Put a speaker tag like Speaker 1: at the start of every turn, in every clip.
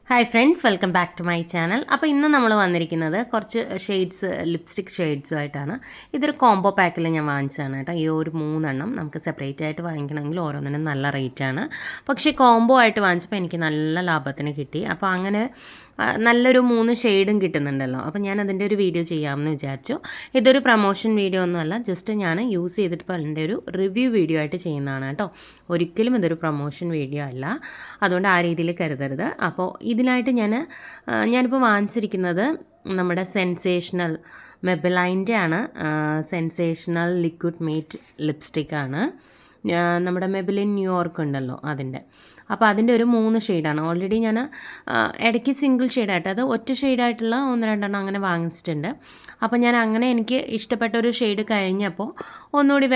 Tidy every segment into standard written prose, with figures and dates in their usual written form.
Speaker 1: Hi friends, welcome back to my channel. അപ്പോൾ ഇന്ന് നമ്മൾ വന്നിരിക്കുന്നത് കുറച്ച് ഷെയ്ഡ്സ്, ലിപ്സ്റ്റിക് ഷെയ്ഡ്സുമായിട്ടാണ്. ഇതൊരു കോംബോ പാക്കിൽ ഞാൻ വാങ്ങിച്ചതാണ് കേട്ടോ. ഈ ഒരു 3 നമുക്ക് സെപ്പറേറ്റ് ആയിട്ട് വാങ്ങിക്കണമെങ്കിൽ ഓരോന്നിനും നല്ല റേറ്റാണ്. പക്ഷേ കോംബോ ആയിട്ട് വാങ്ങിച്ചപ്പോൾ എനിക്ക് നല്ല ലാഭത്തിന് കിട്ടി. അപ്പോൾ അങ്ങനെ നല്ലൊരു 3 ഷെയ്ഡും കിട്ടുന്നുണ്ടല്ലോ. അപ്പോൾ ഞാൻ അതിൻ്റെ ഒരു വീഡിയോ ചെയ്യാമെന്ന് വിചാരിച്ചു. ഇതൊരു പ്രൊമോഷൻ വീഡിയോ ഒന്നുമല്ല, ജസ്റ്റ് ഞാൻ യൂസ് ചെയ്തിട്ട് അതിൻ്റെ ഒരു റിവ്യൂ വീഡിയോ ആയിട്ട് ചെയ്യുന്നതാണ് കേട്ടോ. ഒരിക്കലും ഇതൊരു പ്രൊമോഷൻ വീഡിയോ അല്ല, അതുകൊണ്ട് ആ രീതിയിൽ കരുതരുത്. അപ്പോൾ ഇതിനായിട്ട് ഞാനിപ്പോൾ വാങ്ങിച്ചിരിക്കുന്നത് നമ്മുടെ സെൻസേഷണൽ മെബലൈൻ്റെ ആണ്. സെൻസേഷണൽ ലിക്വിഡ് മേറ്റ് ലിപ്സ്റ്റിക്കാണ്. നമ്മുടെ മെബലിൻ ന്യൂയോർക്ക് ഉണ്ടല്ലോ അതിൻ്റെ. അപ്പോൾ അതിൻ്റെ ഒരു 3 ഷെയ്ഡാണ്. ഓൾറെഡി ഞാൻ ഇടയ്ക്ക് സിംഗിൾ ഷെയ്ഡായിട്ട്, അത് ഒറ്റ ഷെയ്ഡായിട്ടുള്ള 1-2 അങ്ങനെ വാങ്ങിച്ചിട്ടുണ്ട്. അപ്പോൾ ഞാൻ അങ്ങനെ എനിക്ക് ഇഷ്ടപ്പെട്ട ഒരു ഷെയ്ഡ് കഴിഞ്ഞപ്പോൾ ഒന്നുകൂടി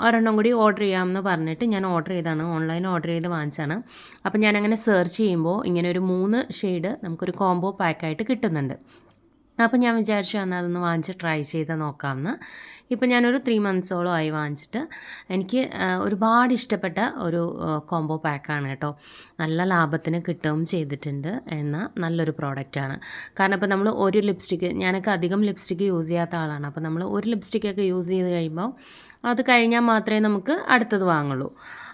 Speaker 1: ഒരെണ്ണം കൂടി ഓർഡർ ചെയ്യാമെന്ന് പറഞ്ഞിട്ട് ഞാൻ ഓർഡർ ചെയ്താണ്, ഓൺലൈൻ ഓർഡർ ചെയ്ത് വാങ്ങിച്ചാണ്. അപ്പോൾ ഞാനങ്ങനെ സെർച്ച് ചെയ്യുമ്പോൾ ഇങ്ങനെ ഒരു 3 ഷെയ്ഡ് നമുക്കൊരു കോംബോ പാക്കായിട്ട് കിട്ടുന്നുണ്ട്. അപ്പോൾ ഞാൻ വിചാരിച്ചു എന്നാൽ അതൊന്ന് വാങ്ങിച്ച് ട്രൈ ചെയ്ത് നോക്കാമെന്ന്. ഇപ്പോൾ ഞാനൊരു 3 മന്ത്സോളം ആയി വാങ്ങിച്ചിട്ട്. എനിക്ക് ഒരുപാട് ഇഷ്ടപ്പെട്ട ഒരു കോംബോ പാക്കാണ് കേട്ടോ. നല്ല ലാഭത്തിന് കിട്ടുകയും ചെയ്തിട്ടുണ്ട് എന്ന നല്ലൊരു പ്രോഡക്റ്റാണ്. കാരണം ഇപ്പോൾ നമ്മൾ ഒരു ലിപ്സ്റ്റിക്ക്, ഞാനൊക്കെ അധികം ലിപ്സ്റ്റിക്ക് യൂസ് ചെയ്യാത്ത ആളാണ്. അപ്പോൾ നമ്മൾ ഒരു ലിപ്സ്റ്റിക്കൊക്കെ യൂസ് ചെയ്ത് കഴിയുമ്പോൾ അത് കഴിഞ്ഞാൽ മാത്രമേ നമുക്ക് അടുത്തത് വാങ്ങുള്ളൂ.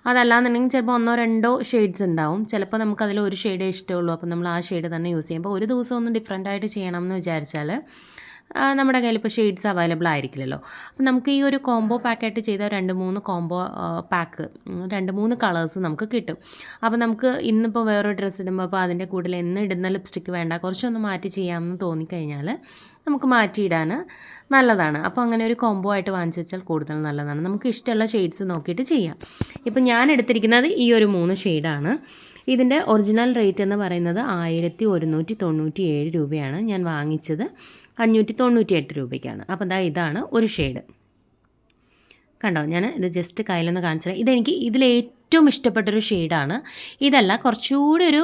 Speaker 1: അതല്ലാന്നുണ്ടെങ്കിൽ ചിലപ്പോൾ 1-2 ഷെയ്ഡ്സ് ഉണ്ടാവും. ചിലപ്പോൾ നമുക്കതിൽ ഒരു ഷെയ്ഡേ ഇഷ്ടമുള്ളൂ. അപ്പോൾ നമ്മൾ ആ ഷെയ്ഡ് തന്നെ യൂസ് ചെയ്യുമ്പോൾ ഒരു ദിവസം ഒന്ന് ഡിഫറെൻ്റ് ആയിട്ട് ചെയ്യണം എന്ന് വിചാരിച്ചാൽ നമ്മുടെ കയ്യിൽ ഇപ്പോൾ ഷെയ്ഡ്സ് അവൈലബിൾ ആയിരിക്കില്ലല്ലോ. അപ്പം നമുക്ക് ഈ ഒരു കോംബോ പാക്കായിട്ട് ചെയ്ത 2-3 കോംബോ പാക്ക്, 2-3 കളേഴ്സ് നമുക്ക് കിട്ടും. അപ്പോൾ നമുക്ക് ഇന്നിപ്പോൾ വേറൊരു ഡ്രസ്സ് ഇടുമ്പോൾ അപ്പോൾ അതിൻ്റെ കൂടുതൽ എന്ന് ഇടുന്ന ലിപ്സ്റ്റിക്ക് വേണ്ട, കുറച്ചൊന്ന് മാറ്റി ചെയ്യാമെന്ന് തോന്നിക്കഴിഞ്ഞാൽ നമുക്ക് മാറ്റിയിടാൻ നല്ലതാണ്. അപ്പോൾ അങ്ങനെ ഒരു കോംബോ ആയിട്ട് വാങ്ങിച്ചു വെച്ചാൽ കൂടുതൽ നല്ലതാണ്. നമുക്ക് ഇഷ്ടമുള്ള ഷെയ്ഡ്സ് നോക്കിയിട്ട് ചെയ്യാം. ഇപ്പം ഞാൻ എടുത്തിരിക്കുന്നത് ഈ ഒരു 3 ഷെയ്ഡാണ്. ഇതിൻ്റെ ഒറിജിനൽ റേറ്റ് എന്ന് പറയുന്നത് 1197 രൂപയാണ്. ഞാൻ വാങ്ങിച്ചത് 598 രൂപയ്ക്കാണ്. അപ്പോൾ ഇതാണ് ഒരു ഷെയ്ഡ്. കണ്ടോ, ഞാൻ ഇത് ജസ്റ്റ് കയ്യിലൊന്ന് കാണിച്ചത്. ഇതെനിക്ക് ഇതിലേറ്റവും ഇഷ്ടപ്പെട്ടൊരു ഷെയ്ഡാണ്. ഇതല്ല, കുറച്ചുകൂടി ഒരു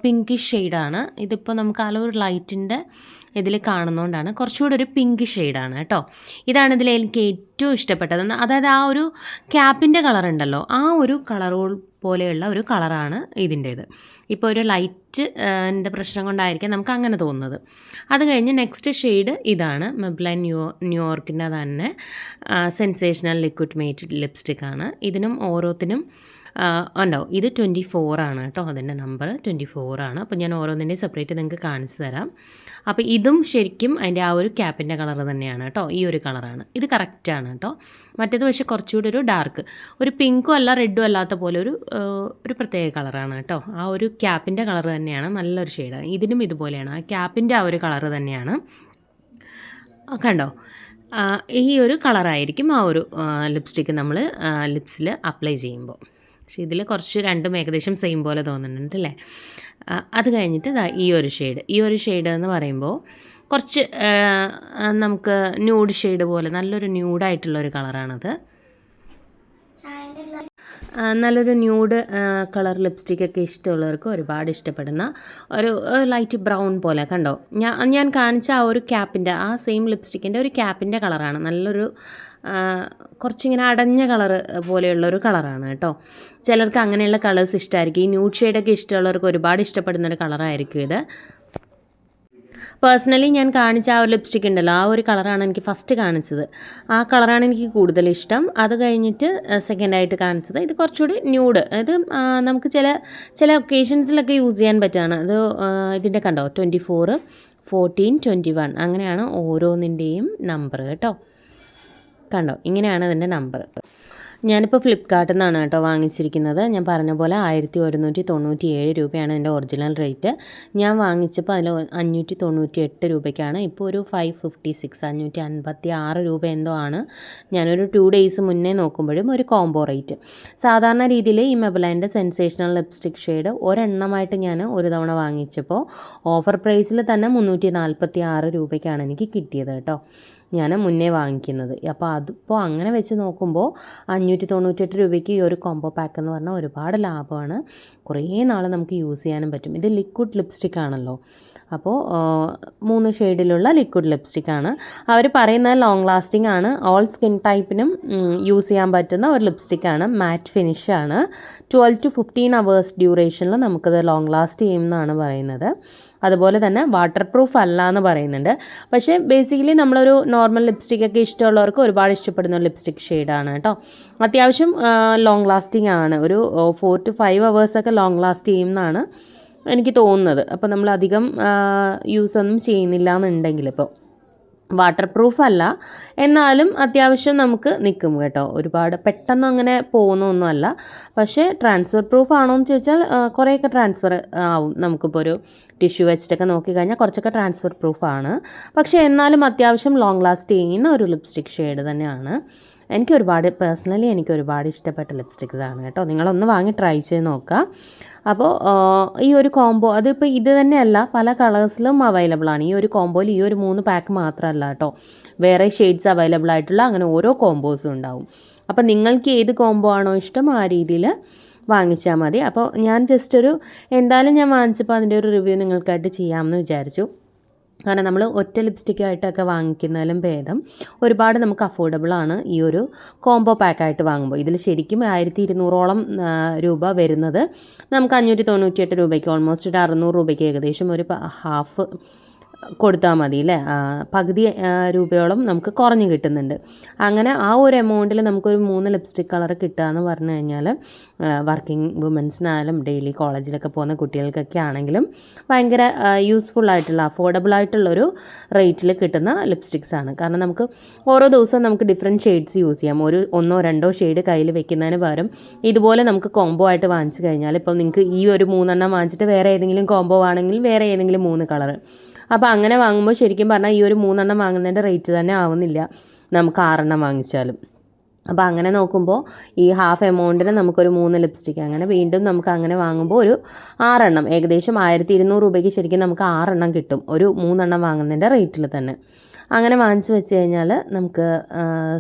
Speaker 1: പിങ്കിഷ് ഷെയ്ഡാണ്. ഇതിപ്പോൾ നമുക്ക് ആ ഒരു ലൈറ്റിൻ്റെ ഇതിൽ കാണുന്നതുകൊണ്ടാണ് കുറച്ചുകൂടി ഒരു പിങ്ക് ഷെയ്ഡാണ് കേട്ടോ. ഇതാണ് ഇതിൽ എനിക്ക് ഏറ്റവും ഇഷ്ടപ്പെട്ടത്. അതായത് ആ ഒരു ക്യാപ്പിൻ്റെ കളർ ഉണ്ടല്ലോ, ആ ഒരു കളർ പോലെയുള്ള ഒരു കളറാണ് ഇതിൻ്റേത്. ഇപ്പോൾ ഒരു ലൈറ്റ് ൻ്റെ പ്രശ്നം കൊണ്ടായിരിക്കാം നമുക്ക് അങ്ങനെ തോന്നുന്നത്. അത് കഴിഞ്ഞ് നെക്സ്റ്റ് ഷെയ്ഡ് ഇതാണ്, മെബ്ലൈൻ ന്യൂയോർക്കിൻ്റെ തന്നെ സെൻസേഷണൽ ലിക്വിഡ് മേറ്റ് ലിപ്സ്റ്റിക്കാണ്. ഇതിനും ഓരോത്തിനും ഉണ്ടാവും. ഇത് 24 ആണ് കേട്ടോ, അതിൻ്റെ നമ്പർ 24 ആണ്. അപ്പോൾ ഞാൻ ഓരോന്നിൻ്റെയും സെപ്പറേറ്റ് നിങ്ങൾക്ക് കാണിച്ചു തരാം. അപ്പോൾ ഇതും ശരിക്കും അതിൻ്റെ ആ ഒരു ക്യാപ്പിൻ്റെ കളർ തന്നെയാണ് കേട്ടോ. ഈ ഒരു കളറാണ് ഇത്, കറക്റ്റാണ് കേട്ടോ. മറ്റേത് പക്ഷേ കുറച്ചുകൂടി ഒരു ഡാർക്ക്, ഒരു പിങ്കും അല്ല റെഡും അല്ലാത്ത പോലെ ഒരു പ്രത്യേക കളറാണ് കേട്ടോ. ആ ഒരു ക്യാപ്പിൻ്റെ കളർ തന്നെയാണ്, നല്ലൊരു ഷെയ്ഡാണ്. ഇതിനും ഇതുപോലെയാണ്, ആ ക്യാപ്പിൻ്റെ ആ ഒരു കളർ തന്നെയാണ്. കണ്ടോ, ഈ ഒരു കളറായിരിക്കും ആ ഒരു ലിപ്സ്റ്റിക്ക് നമ്മൾ ലിപ്സിൽ അപ്ലൈ ചെയ്യുമ്പോൾ. പക്ഷേ ഇതിൽ കുറച്ച് രണ്ടും ഏകദേശം സെയിം പോലെ തോന്നുന്നുണ്ട് അല്ലേ. അത് കഴിഞ്ഞിട്ട് ഈ ഒരു ഷെയ്ഡ് എന്ന് പറയുമ്പോൾ കുറച്ച് നമുക്ക് ന്യൂഡ് ഷെയ്ഡ് പോലെ നല്ലൊരു ന്യൂഡായിട്ടുള്ളൊരു കളറാണത്. നല്ലൊരു ന്യൂഡ് കളർ ലിപ്സ്റ്റിക്കൊക്കെ ഇഷ്ടമുള്ളവർക്ക് ഒരുപാട് ഇഷ്ടപ്പെടുന്ന ഒരു ലൈറ്റ് ബ്രൗൺ പോലെ. കണ്ടോ, ഞാൻ കാണിച്ച ആ ഒരു ക്യാപ്പിൻ്റെ, ആ സെയിം ലിപ്സ്റ്റിക്കിൻ്റെ ഒരു ക്യാപ്പിൻ്റെ കളറാണ്. നല്ലൊരു കുറച്ചിങ്ങനെ അടഞ്ഞ കളർ പോലെയുള്ളൊരു കളറാണ് കേട്ടോ. ചിലർക്ക് അങ്ങനെയുള്ള കളേഴ്സ് ഇഷ്ടമായിരിക്കും. ഈ ന്യൂഡ് ഷെയ്ഡൊക്കെ ഇഷ്ടമുള്ളവർക്ക് ഒരുപാട് ഇഷ്ടപ്പെടുന്നൊരു കളറായിരിക്കും ഇത്. പേഴ്സണലി ഞാൻ കാണിച്ച ആ ഒരു ലിപ്സ്റ്റിക് ഉണ്ടല്ലോ, ആ ഒരു കളറാണ് എനിക്ക് ഫസ്റ്റ് കാണിച്ചത്. ആ കളറാണ് എനിക്ക് കൂടുതൽ ഇഷ്ടം. അത് കഴിഞ്ഞിട്ട് സെക്കൻഡായിട്ട് കാണിച്ചത് ഇത് കുറച്ചുകൂടി ന്യൂഡ്. ഇത് നമുക്ക് ചില ഒക്കേഷൻസിലൊക്കെ യൂസ് ചെയ്യാൻ പറ്റുകയാണ്. ഇത് ഇതിൻ്റെ കണ്ടോ, 24, 14, 21 അങ്ങനെയാണ് ഓരോന്നിൻ്റെയും നമ്പർ കേട്ടോ. കണ്ടോ, ഇങ്ങനെയാണ് അതിൻ്റെ നമ്പർ. ഞാനിപ്പോൾ ഫ്ലിപ്കാർട്ടിൽ നിന്നാണ് കേട്ടോ വാങ്ങിച്ചിരിക്കുന്നത്. ഞാൻ പറഞ്ഞ പോലെ 1197 രൂപയാണ് ഇതിൻ്റെ ഒറിജിനൽ റേറ്റ്. ഞാൻ വാങ്ങിച്ചപ്പോൾ അതിൽ 598 രൂപയ്ക്കാണ്. ഇപ്പോൾ ഒരു 556, 556 രൂപ എന്തോ ആണ്. ഞാനൊരു 2 ഡേയ്സ് മുന്നേ നോക്കുമ്പോഴും ഒരു കോംബോ റേറ്റ്. സാധാരണ രീതിയിൽ ഈ മെബലൈൻ്റെ സെൻസേഷണൽ ലിപ്സ്റ്റിക് ഷെയ്ഡ് ഒരെണ്ണമായിട്ട് ഞാൻ ഒരു തവണ വാങ്ങിച്ചപ്പോൾ ഓഫർ പ്രൈസിൽ തന്നെ 346 രൂപയ്ക്കാണ് എനിക്ക് കിട്ടിയത് കേട്ടോ. ഞാൻ മുന്നേ വാങ്ങിക്കുന്നത്. അപ്പോൾ അതിപ്പോൾ അങ്ങനെ വെച്ച് നോക്കുമ്പോൾ 598 രൂപയ്ക്ക് ഈ ഒരു കോംബോ പാക്ക് എന്ന് പറഞ്ഞാൽ ഒരുപാട് ലാഭമാണ്. കുറേ നാൾ നമുക്ക് യൂസ് ചെയ്യാനും പറ്റും. ഇത് ലിക്വിഡ് ലിപ്സ്റ്റിക് ആണല്ലോ, അപ്പോൾ 3 ഷെയ്ഡിലുള്ള ലിക്വിഡ് ലിപ്സ്റ്റിക്കാണ്. അവർ പറയുന്നത് ലോങ് ലാസ്റ്റിംഗ് ആണ്, ഓൾ സ്കിൻ ടൈപ്പിനും യൂസ് ചെയ്യാൻ പറ്റുന്ന ഒരു ലിപ്സ്റ്റിക്കാണ്, മാറ്റ് ഫിനിഷാണ്. 12 to 15 അവേഴ്സ് ഡ്യൂറേഷനിൽ നമുക്കത് ലോങ് ലാസ്റ്റ് ചെയ്യുമെന്നാണ് പറയുന്നത്. അതുപോലെ തന്നെ വാട്ടർ പ്രൂഫ് അല്ല എന്ന് പറയുന്നുണ്ട്. പക്ഷേ ബേസിക്കലി നമ്മളൊരു നോർമൽ ലിപ്സ്റ്റിക്കൊക്കെ ഇഷ്ടമുള്ളവർക്ക് ഒരുപാട് ഇഷ്ടപ്പെടുന്ന ലിപ്സ്റ്റിക് ഷെയ്ഡാണ് കേട്ടോ. അത്യാവശ്യം ലോങ് ലാസ്റ്റിംഗ് ആണ്, ഒരു 4 to 5 അവേഴ്സൊക്കെ ലോങ് ലാസ്റ്റ് ചെയ്യുമെന്നാണ് എനിക്ക് തോന്നുന്നത്. അപ്പോൾ നമ്മളധികം യൂസൊന്നും ചെയ്യുന്നില്ല എന്നുണ്ടെങ്കിൽ, ഇപ്പോൾ വാട്ടർ പ്രൂഫ് അല്ല എന്നാലും അത്യാവശ്യം നമുക്ക് നിൽക്കും കേട്ടോ. ഒരുപാട് പെട്ടെന്ന് അങ്ങനെ പോകുന്നൊന്നുമല്ല. പക്ഷേ ട്രാൻസ്ഫർ പ്രൂഫ് ആണോ എന്ന് ചോദിച്ചാൽ കുറേയൊക്കെ ട്രാൻസ്ഫർ ആവും. നമുക്കിപ്പോൾ ഒരു ടിഷ്യൂ വെച്ചിട്ടൊക്കെ നോക്കിക്കഴിഞ്ഞാൽ കുറച്ചൊക്കെ ട്രാൻസ്ഫർ പ്രൂഫാണ്. പക്ഷേ എന്നാലും അത്യാവശ്യം ലോങ് ലാസ്റ്റ് ചെയ്യുന്ന ഒരു ലിപ്സ്റ്റിക് ഷെയ്ഡ് തന്നെയാണ്. പേഴ്സണലി എനിക്ക് ഒരുപാട് ഇഷ്ടപ്പെട്ട ലിപ്സ്റ്റിക്സാണ് കേട്ടോ. നിങ്ങളൊന്ന് വാങ്ങി ട്രൈ ചെയ്ത് നോക്കുക. അപ്പോൾ ഈ ഒരു കോംബോ അതിപ്പോൾ ഇത് തന്നെയല്ല, പല കളേഴ്സിലും അവൈലബിൾ ആണ്. ഈ ഒരു കോംബോയിൽ ഈ ഒരു 3 പാക്ക് മാത്രമല്ല കേട്ടോ, വേറെ ഷെയ്ഡ്സ് അവൈലബിൾ ആയിട്ടുള്ള അങ്ങനെ ഓരോ കോംബോസും ഉണ്ടാവും. അപ്പോൾ നിങ്ങൾക്ക് ഏത് കോംബോ ആണോ ഇഷ്ടം ആ രീതിയിൽ വാങ്ങിച്ചാൽ മതി. അപ്പോൾ ഞാൻ എന്തായാലും ഞാൻ വാങ്ങിച്ചപ്പോൾ അതിൻ്റെ ഒരു റിവ്യൂ നിങ്ങൾക്കായിട്ട് ചെയ്യാമെന്ന് വിചാരിച്ചു. കാരണം നമ്മൾ ഒറ്റ ലിപ്സ്റ്റിക്കായിട്ടൊക്കെ വാങ്ങിക്കുന്നതിലും ഭേദം ഒരുപാട് നമുക്ക് അഫോർഡബിളാണ് ഈ ഒരു കോംബോ പാക്കായിട്ട് വാങ്ങുമ്പോൾ. ഇതിൽ ശരിക്കും 1200ഓളം രൂപ വരുന്നത് നമുക്ക് 598 രൂപയ്ക്ക്, ഓൾമോസ്റ്റ് ഒരു 600 രൂപയ്ക്ക് ഏകദേശം ഒരു ഹാഫ് കൊടുത്താൽ മതി അല്ലേ. പകുതി രൂപയോളം നമുക്ക് കുറഞ്ഞ് കിട്ടുന്നുണ്ട്. അങ്ങനെ ആ ഒരു എമൗണ്ടിൽ നമുക്കൊരു 3 ലിപ്സ്റ്റിക് കളർ കിട്ടുക എന്ന് പറഞ്ഞു കഴിഞ്ഞാൽ വർക്കിംഗ് വുമൻസിനായാലും ഡെയിലി കോളേജിലൊക്കെ പോകുന്ന കുട്ടികൾക്കൊക്കെ ആണെങ്കിലും ഭയങ്കര യൂസ്ഫുള്ളായിട്ടുള്ള അഫോർഡബിളായിട്ടുള്ളൊരു റേറ്റിൽ കിട്ടുന്ന ലിപ്സ്റ്റിക്സാണ്. കാരണം നമുക്ക് ഓരോ ദിവസവും നമുക്ക് ഡിഫറെൻറ്റ് ഷെയ്ഡ്സ് യൂസ് ചെയ്യാം. ഒരു 1-2 ഷെയ്ഡ് കയ്യിൽ വെക്കുന്നതിന് പകരം ഇതുപോലെ നമുക്ക് കോംബോ ആയിട്ട് വാങ്ങിച്ചു കഴിഞ്ഞാൽ, ഇപ്പോൾ നിങ്ങൾക്ക് ഈ ഒരു 3 എണ്ണം വാങ്ങിച്ചിട്ട് വേറെ ഏതെങ്കിലും കോംബോ ആണെങ്കിൽ വേറെ ഏതെങ്കിലും 3 കളർ, അപ്പോൾ അങ്ങനെ വാങ്ങുമ്പോൾ ശരിക്കും പറഞ്ഞാൽ ഈ ഒരു 3 എണ്ണം വാങ്ങുന്നതിൻ്റെ റേറ്റ് തന്നെ ആവുന്നില്ല നമുക്ക് 6 എണ്ണം വാങ്ങിച്ചാലും. അപ്പോൾ അങ്ങനെ നോക്കുമ്പോൾ ഈ ഹാഫ് എമൗണ്ടിന് നമുക്കൊരു 3 ലിപ്സ്റ്റിക്ക്, അങ്ങനെ വീണ്ടും നമുക്ക് അങ്ങനെ വാങ്ങുമ്പോൾ ഒരു 6 എണ്ണം, ഏകദേശം 1200 രൂപയ്ക്ക് ശരിക്കും നമുക്ക് 6 എണ്ണം കിട്ടും ഒരു 3 എണ്ണം വാങ്ങുന്നതിൻ്റെ റേറ്റിൽ തന്നെ. അങ്ങനെ വാങ്ങിച്ച് വെച്ച് കഴിഞ്ഞാൽ നമുക്ക്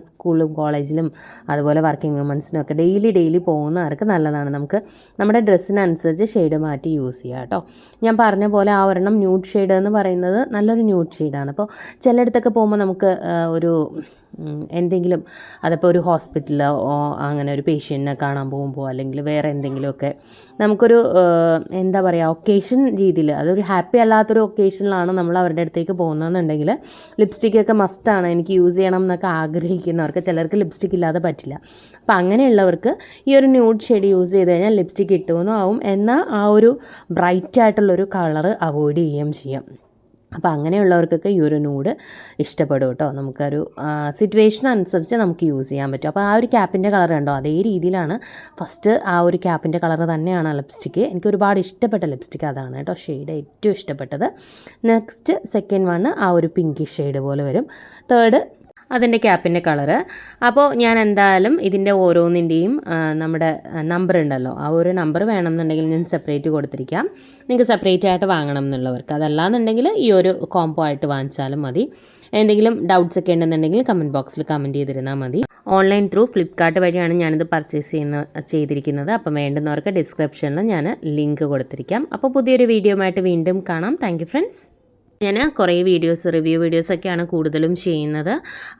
Speaker 1: സ്കൂളിലും കോളേജിലും അതുപോലെ വർക്കിംഗ് വുമൻസിനൊക്കെ ഡെയിലി പോകുന്നവർക്ക് നല്ലതാണ്. നമുക്ക് നമ്മുടെ ഡ്രസ്സിനനുസരിച്ച് ഷെയ്ഡ് മാറ്റി യൂസ് ചെയ്യാം കേട്ടോ. ഞാൻ പറഞ്ഞ പോലെ ആ ഒരെണ്ണം ന്യൂഡ് ഷെയ്ഡ് എന്ന് പറയുന്നത് നല്ലൊരു ന്യൂഡ് ഷെയ്ഡാണ്. അപ്പോൾ ചിലയിടത്തൊക്കെ പോകുമ്പോൾ നമുക്ക് ഒരു എന്തെങ്കിലും, അതിപ്പോൾ ഒരു ഹോസ്പിറ്റലിലോ അങ്ങനെ ഒരു പേഷ്യൻറ്റിനെ കാണാൻ പോകുമ്പോൾ അല്ലെങ്കിൽ വേറെ എന്തെങ്കിലുമൊക്കെ നമുക്കൊരു എന്താ പറയുക ഒക്കേഷൻ രീതിയിൽ, അതൊരു ഹാപ്പി അല്ലാത്തൊരു ഒക്കേഷനിലാണ് നമ്മൾ അവരുടെ അടുത്തേക്ക് പോകുന്നതെന്നുണ്ടെങ്കിൽ ലിപ്സ്റ്റിക്കൊക്കെ മസ്റ്റാണ്, എനിക്ക് യൂസ് ചെയ്യണം എന്നൊക്കെ ആഗ്രഹിക്കുന്നവർക്ക്, ചിലർക്ക് ലിപ്സ്റ്റിക് ഇല്ലാതെ പറ്റില്ല. അപ്പോൾ അങ്ങനെയുള്ളവർക്ക് ഈ ഒരു ന്യൂഡ് ഷെയ്ഡ് യൂസ് ചെയ്ത് കഴിഞ്ഞാൽ ലിപ്സ്റ്റിക്ക് ഇട്ടുമെന്നും ആവും, എന്നാൽ ആ ഒരു ബ്രൈറ്റ് ആയിട്ടുള്ളൊരു കളറ് അവോയ്ഡ് ചെയ്യുകയും ചെയ്യാം. അപ്പോൾ അങ്ങനെയുള്ളവർക്കൊക്കെ ഈ ഒരു ന്യൂഡ് ഇഷ്ടപ്പെടും കേട്ടോ. നമുക്കൊരു സിറ്റുവേഷൻ അനുസരിച്ച് നമുക്ക് യൂസ് ചെയ്യാൻ പറ്റും. അപ്പോൾ ആ ഒരു ക്യാപ്പിൻ്റെ കളർ കണ്ടോ, അതേ രീതിയിലാണ് ഫസ്റ്റ് ആ ഒരു ക്യാപ്പിൻ്റെ കളർ തന്നെയാണ് ആ ലിപ്സ്റ്റിക്ക്. എനിക്ക് ഒരുപാട് ഇഷ്ടപ്പെട്ട ലിപ്സ്റ്റിക്ക് അതാണ് കേട്ടോ, ഷെയ്ഡ് ഏറ്റവും ഇഷ്ടപ്പെട്ടത്. നെക്സ്റ്റ് സെക്കൻഡ് വൺ ആ ഒരു പിങ്കിഷ് ഷെയ്ഡ് പോലെ വരും. തേർഡ് അതിൻ്റെ ക്യാപ്പിൻ്റെ കളറ്. അപ്പോൾ ഞാൻ എന്തായാലും ഇതിൻ്റെ ഓരോന്നിൻ്റെയും നമ്മുടെ നമ്പർ ഉണ്ടല്ലോ, ആ ഒരു നമ്പർ വേണമെന്നുണ്ടെങ്കിൽ ഞാൻ സെപ്പറേറ്റ് കൊടുത്തിരിക്കാം, നിങ്ങൾക്ക് സെപ്പറേറ്റ് ആയിട്ട് വാങ്ങണം എന്നുള്ളവർക്ക്. അതല്ലാന്നുണ്ടെങ്കിൽ ഈ ഒരു കോംബോ ആയിട്ട് വാങ്ങിച്ചാലും മതി. എന്തെങ്കിലും ഡൗട്ട്സ് ഒക്കെ ഉണ്ടെന്നുണ്ടെങ്കിൽ കമൻറ്റ് ബോക്സിൽ കമൻറ്റ് ചെയ്തിരുന്നാൽ മതി. ഓൺലൈൻ ത്രൂ ഫ്ലിപ്കാർട്ട് വഴിയാണ് ഞാനിത് പർച്ചേസ് ചെയ്തിരിക്കുന്നത്. അപ്പോൾ വേണ്ടുന്നവർക്ക് ഡിസ്ക്രിപ്ഷനിൽ ഞാൻ ലിങ്ക് കൊടുത്തിരിക്കാം. അപ്പോൾ പുതിയൊരു വീഡിയോ ആയിട്ട് വീണ്ടും കാണാം. Thank you friends. ഞാൻ കുറേ റിവ്യൂ വീഡിയോസൊക്കെയാണ് കൂടുതലും ചെയ്യുന്നത്.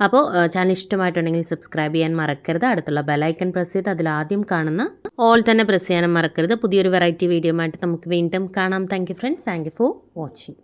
Speaker 1: അപ്പോൾ ചാനൽ ഇഷ്ടമായിട്ടുണ്ടെങ്കിൽ സബ്സ്ക്രൈബ് ചെയ്യാൻ മറക്കരുത്. അടുത്തുള്ള ബെലൈക്കൺ പ്രസ് ചെയ്ത് അതിലാദ്യം കാണുന്ന ഓൾ തന്നെ പ്രസ് ചെയ്യാനും മറക്കരുത്. പുതിയൊരു വെറൈറ്റി വീഡിയോ ആയിട്ട് നമുക്ക് വീണ്ടും കാണാം. Thank you friends. Thank you for watching.